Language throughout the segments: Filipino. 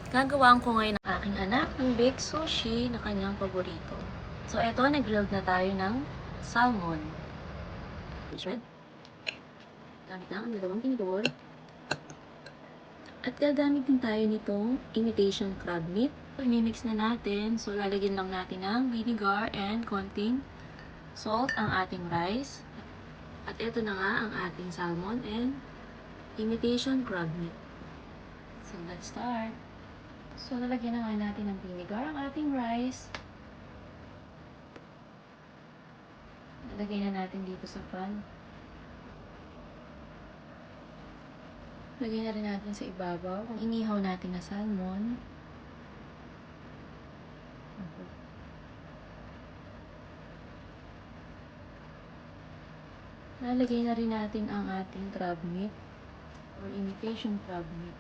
Gagawaan ko ngayon ng aking anak ng baked sushi na kanyang paborito. So, eto, nag-load na tayo ng salmon. Shred. Gamit lang ang dalawang tinidor. At gagamit din tayo nitong imitation crab meat. So, imimix na natin. So, lalagyan lang natin ng vinegar and konting salt ang ating rice. At eto na nga ang ating salmon and imitation crab meat. So, let's start. So, lalagyan na nga natin ng vinegar ang ating rice. Lalagay na natin dito sa pan. Lagay na rin natin sa ibabaw ang inihaw natin na salmon. Lalagay na rin natin ang ating crab meat or imitation crab meat.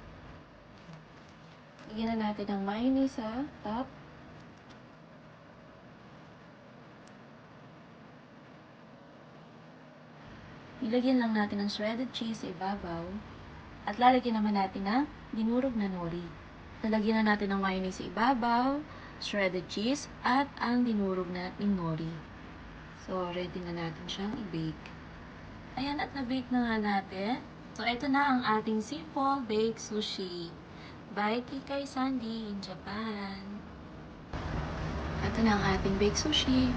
Lagyan na natin ang mayonnaise sa top. Ilagyan lang natin ang shredded cheese sa ibabaw. At lalagyan naman natin ng dinurog na nori. Lalagyan na natin ang mayonnaise sa ibabaw, shredded cheese, at ang dinurog nating nori. So, ready na natin siyang i-bake. Ayan, at na-bake na nga natin. So, ito na ang ating simple baked sushi by Kikai Sandy in Japan. Ito na ang ating baked sushi.